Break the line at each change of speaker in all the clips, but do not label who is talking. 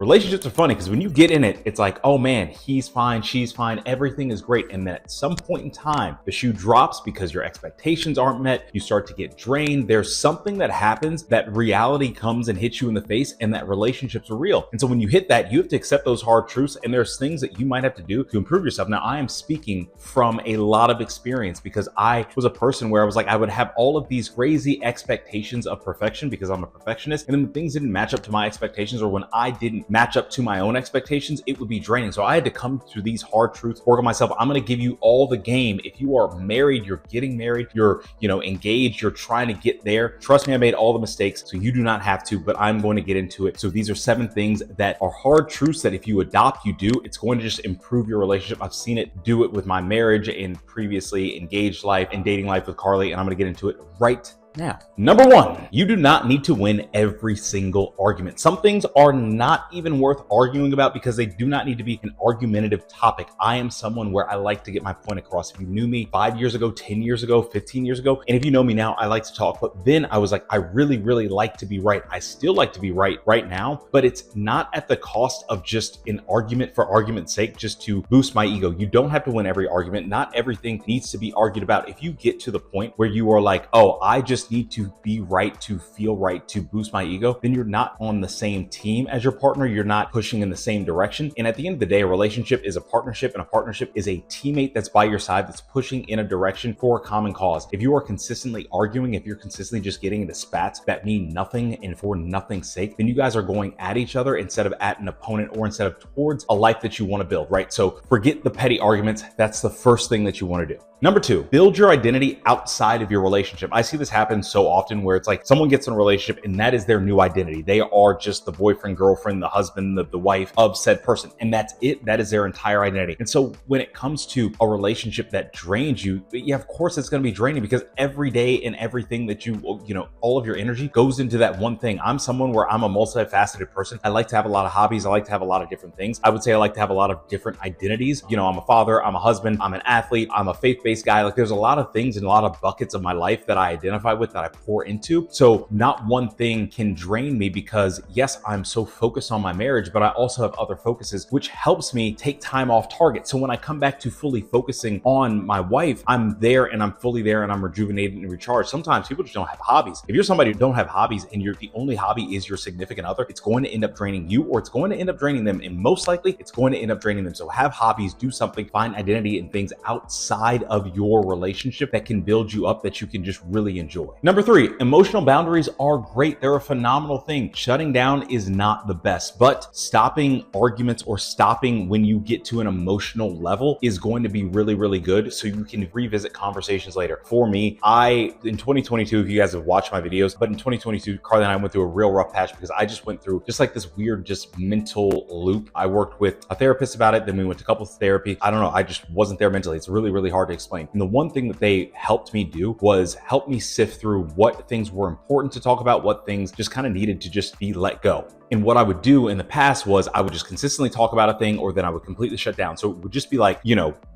Relationships are funny because when you get in it, it's like, oh man, he's fine, she's fine, everything is great. And then at some point in time, the shoe drops because your expectations aren't met. You start to get drained. There's something that happens, that reality comes and hits you in the face, and that relationships are real. And so when you hit that, you have to accept those hard truths, and there's things that you might have to do to improve yourself. Now, I am speaking from a lot of experience because I was a person where I was like, I would have all of these crazy expectations of perfection because I'm a perfectionist. And then when things didn't match up to my expectations, or when I didn't match up to my own expectations, it would be draining. So I had to come through these hard truths, work on myself. I'm going to give you all the game. If you are married, you're getting married, you're, engaged, you're trying to get there. Trust me, I made all the mistakes, so you do not have to, but I'm going to get into it. So these are 7 things that are hard truths that if you adopt, you do, it's going to just improve your relationship. I've seen it do it with my marriage and previously engaged life and dating life with Carly, and I'm going to get into it right now. Number 1, you do not need to win every single argument. Some things are not even worth arguing about because they do not need to be an argumentative topic. I am someone where I like to get my point across. If you knew me 5 years ago, 10 years ago, 15 years ago, and if you know me now, I like to talk. But then I was like, I really, really like to be right. I still like to be right now, but it's not at the cost of just an argument for argument's sake, just to boost my ego. You don't have to win every argument. Not everything needs to be argued about. If you get to the point where you are like, oh, I just need to be right, to feel right, to boost my ego, then you're not on the same team as your partner. You're not pushing in the same direction. And at the end of the day, a relationship is a partnership, and a partnership is a teammate that's by your side, that's pushing in a direction for a common cause. If you are consistently arguing, if you're consistently just getting into spats that mean nothing and for nothing's sake, then you guys are going at each other instead of at an opponent, or instead of towards a life that you want to build, right? So forget the petty arguments. That's the first thing that you want to do. Number 2, build your identity outside of your relationship. I see this happen so often where it's like someone gets in a relationship and that is their new identity. They are just the boyfriend, girlfriend, the husband, the wife of said person. And that's it. That is their entire identity. And so when it comes to a relationship that drains you, yeah, of course it's going to be draining, because every day and everything that all of your energy goes into that one thing. I'm someone where I'm a multifaceted person. I like to have a lot of hobbies. I like to have a lot of different things. I would say I like to have a lot of different identities. I'm a father, I'm a husband, I'm an athlete, I'm a faith-based guy. Like, there's a lot of things and a lot of buckets of my life that I identify with, that I pour into. So not one thing can drain me, because yes, I'm so focused on my marriage, but I also have other focuses, which helps me take time off target. So when I come back to fully focusing on my wife, I'm there and I'm fully there and I'm rejuvenated and recharged. Sometimes people just don't have hobbies. If you're somebody who don't have hobbies and the only hobby is your significant other, it's going to end up draining you, or it's going to end up draining them. And most likely it's going to end up draining them. So have hobbies, do something, find identity in things outside of your relationship that can build you up, that you can just really enjoy. Number 3, emotional boundaries are great. They're a phenomenal thing. Shutting down is not the best, but stopping arguments or stopping when you get to an emotional level is going to be really, really good, so you can revisit conversations later. For me, in 2022, if you guys have watched my videos, but in 2022, Carly and I went through a real rough patch because I just went through just like this weird, just mental loop. I worked with a therapist about it. Then we went to couples therapy. I don't know. I just wasn't there mentally. It's really, really hard to explain. And the one thing that they helped me do was help me sift through what things were important to talk about, what things just kind of needed to just be let go. And what I would do in the past was I would just consistently talk about a thing, or then I would completely shut down. So it would just be like,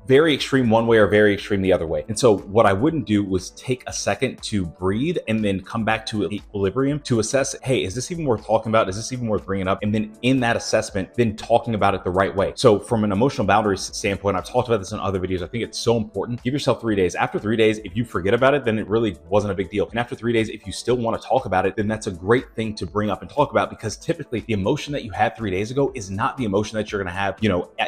very extreme one way or very extreme the other way. And so what I wouldn't do was take a second to breathe and then come back to equilibrium to assess, hey, is this even worth talking about? Is this even worth bringing up? And then in that assessment, then talking about it the right way. So from an emotional boundaries standpoint, I've talked about this in other videos. I think it's so important. Give yourself 3 days. After 3 days, if you forget about it, then it really wasn't a big deal. And after 3 days, if you still want to talk about it, then that's a great thing to bring up and talk about, because typically the emotion that you had 3 days ago is not the emotion that you're going to have,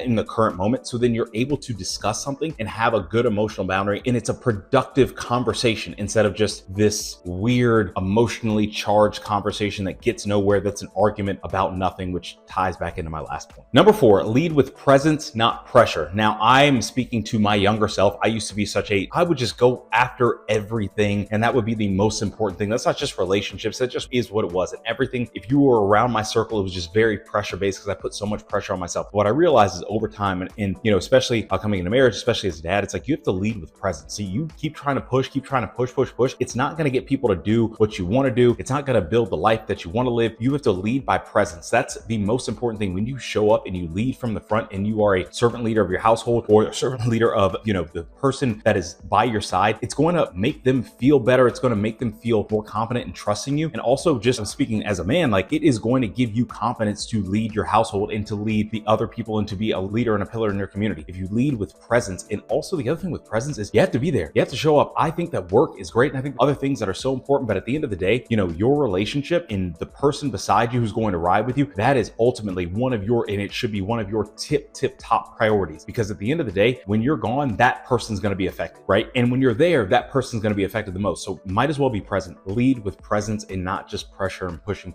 in the current moment. So then you're able to discuss something and have a good emotional boundary, and it's a productive conversation instead of just this weird emotionally charged conversation that gets nowhere, that's an argument about nothing, which ties back into my last point. Number 4, lead with presence, not pressure. Now, I'm speaking to my younger self. I used to be I would just go after everything, and that would be the most important thing. That's not just relationships, that just is what it was. And everything, if you were around my circle, it was just very pressure based, because I put so much pressure on myself. What I realized is over time, and especially coming into marriage, especially as a dad, it's like you have to lead with presence. So you keep trying to push, push. It's not going to get people to do what you want to do. It's not going to build the life that you want to live. You have to lead by presence. That's the most important thing. When you show up and you lead from the front, and you are a servant leader of your household, or a servant leader of, the person that is by your side, it's going to make them feel better. It's going to make them feel more confident in trusting you. And also, just speaking as a man, like, it is going to give you confidence to lead your household and to lead the other people and to be a leader and a pillar in your community. If you lead with presence, and also the other thing with presence is you have to be there. You have to show up. I think that work is great, and I think other things that are so important, but at the end of the day, your relationship and the person beside you who's going to ride with you, that is ultimately and it should be one of your tip top priorities, because at the end of the day, when you're gone, that person's going to be affected, right? And when you're there, that person's going to be affected the most. So might as well be present. Lead with presence and not just pressure and pushing.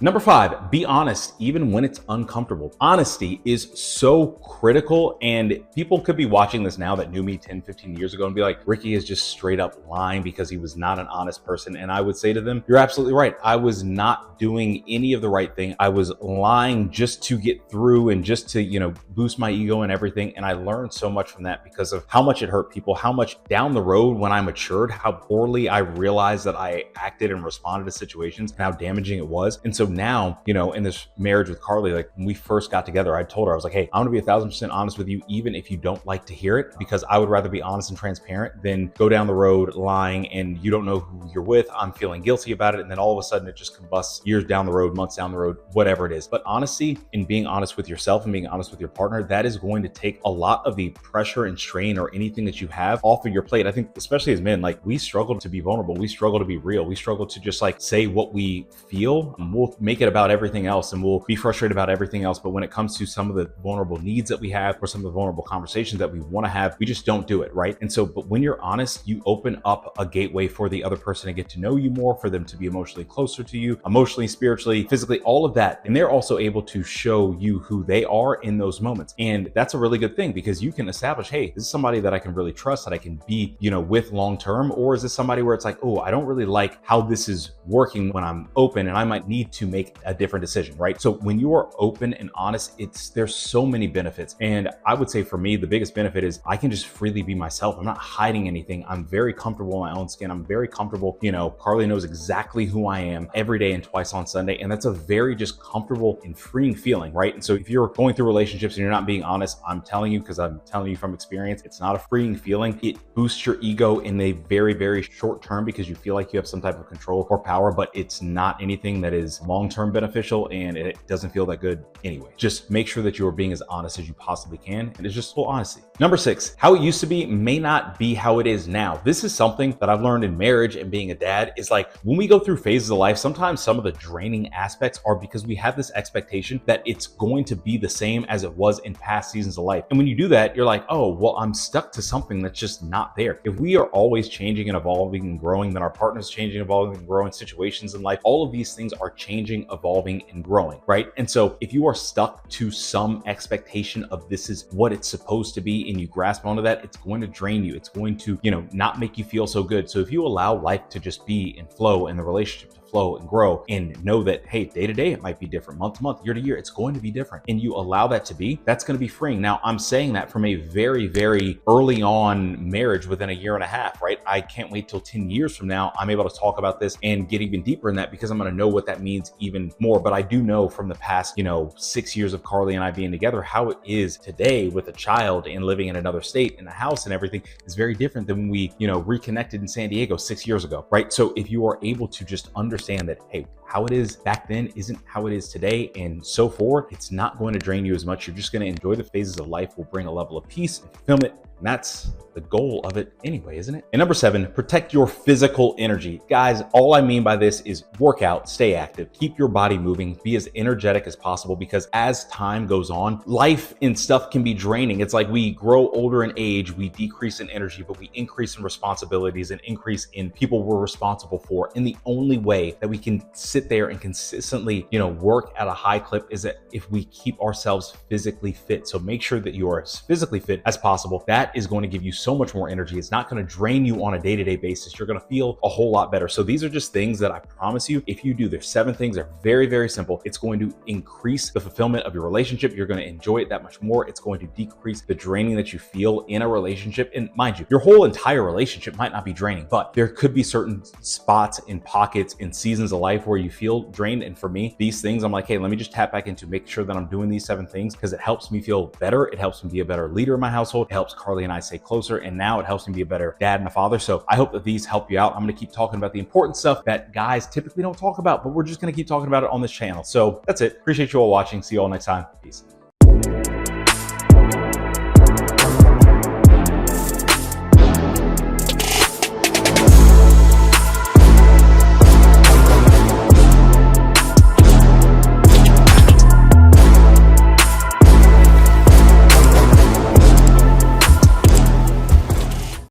Number 5, be honest, even when it's uncomfortable. Honesty is so critical, and people could be watching this now that knew me 10, 15 years ago and be like, Ricky is just straight up lying because he was not an honest person. And I would say to them, you're absolutely right. I was not doing any of the right thing. I was lying just to get through and just to, boost my ego and everything. And I learned so much from that because of how much it hurt people, how much down the road when I matured, how poorly I realized that I acted and responded to situations and how damaging it was. And so now, in this marriage with Carly, like when we first got together, I told her, I was like, hey, I'm gonna be 1,000% honest with you, even if you don't like to hear it, because I would rather be honest and transparent than go down the road lying and you don't know who you're with. I'm feeling guilty about it. And then all of a sudden it just combusts years down the road, months down the road, whatever it is. But honesty and being honest with yourself and being honest with your partner, that is going to take a lot of the pressure and strain or anything that you have off of your plate. I think especially as men, like we struggle to be vulnerable. We struggle to be real. We struggle to just like say what we feel. We'll make it about everything else and we'll be frustrated about everything else. But when it comes to some of the vulnerable needs that we have or some of the vulnerable conversations that we want to have, we just don't do it, right? And so, but when you're honest, you open up a gateway for the other person to get to know you more, for them to be emotionally closer to you, emotionally, spiritually, physically, all of that. And they're also able to show you who they are in those moments. And that's a really good thing because you can establish, hey, this is somebody that I can really trust, that I can be, with long-term, or is this somebody where it's like, oh, I don't really like how this is working when I'm open and I might need to make a different decision, right? So when you are open and honest, there's so many benefits. And I would say for me, the biggest benefit is I can just freely be myself. I'm not hiding anything. I'm very comfortable in my own skin. I'm very comfortable. Carly knows exactly who I am every day and twice on Sunday. And that's a very just comfortable and freeing feeling, right? And so if you're going through relationships and you're not being honest, I'm telling you, because I'm telling you from experience, it's not a freeing feeling. It boosts your ego in a very, very short term because you feel like you have some type of control or power, but it's not anything that is long-term beneficial and it doesn't feel that good anyway. Just make sure that you are being as honest as you possibly can. And it's just full honesty. Number 6, how it used to be may not be how it is now. This is something that I've learned in marriage and being a dad is like when we go through phases of life, sometimes some of the draining aspects are because we have this expectation that it's going to be the same as it was in past seasons of life. And when you do that, you're like, oh, well, I'm stuck to something that's just not there. If we are always changing and evolving and growing, then our partner's changing, evolving and growing, situations in life, all of these things are changing, evolving and growing, right? And so if you are stuck to some expectation of this is what it's supposed to be and you grasp onto that, it's going to drain you. It's going to, not make you feel so good. So if you allow life to just be and flow and the relationship to flow and grow and know that, hey, day to day, it might be different, month to month, year to year, it's going to be different. And you allow that to be, that's going to be freeing. Now, I'm saying that from a very, very early on marriage within a year and a half, right? I can't wait till 10 years from now, I'm able to talk about this and get even deeper in that because I'm going to know what that means even more. But I do know from the past, 6 years of Carly and I being together, how it is today with a child and living in another state in a house and everything is very different than when we, reconnected in San Diego 6 years ago, right? So if you are able to just understand that, hey, how it is back then isn't how it is today and so forth, it's not going to drain you as much. You're just going to enjoy the phases of life, will bring a level of peace and fulfillment. And that's the goal of it anyway, isn't it? And number 7, protect your physical energy. Guys, all I mean by this is work out, stay active, keep your body moving, be as energetic as possible because as time goes on, life and stuff can be draining. It's like we grow older in age, we decrease in energy, but we increase in responsibilities and increase in people we're responsible for. And the only way that we can sit there and consistently, work at a high clip is that if we keep ourselves physically fit. So make sure that you are as physically fit as possible. That is going to give you so much more energy. It's not going to drain you on a day-to-day basis. You're going to feel a whole lot better. So these are just things that I promise you, if you do, there's 7 things that are very, very simple. It's going to increase the fulfillment of your relationship. You're going to enjoy it that much more. It's going to decrease the draining that you feel in a relationship. And mind you, your whole entire relationship might not be draining, but there could be certain spots and pockets and seasons of life where you feel drained. And for me, these things, I'm like, hey, let me just tap back into make sure that I'm doing these 7 things because it helps me feel better. It helps me be a better leader in my household. It helps Carly Riley and I stay closer, and now it helps me be a better dad and a father. So I hope that these help you out. I'm going to keep talking about the important stuff that guys typically don't talk about, but we're just going to keep talking about it on this channel. So that's it. Appreciate you all watching. See you all next time. Peace.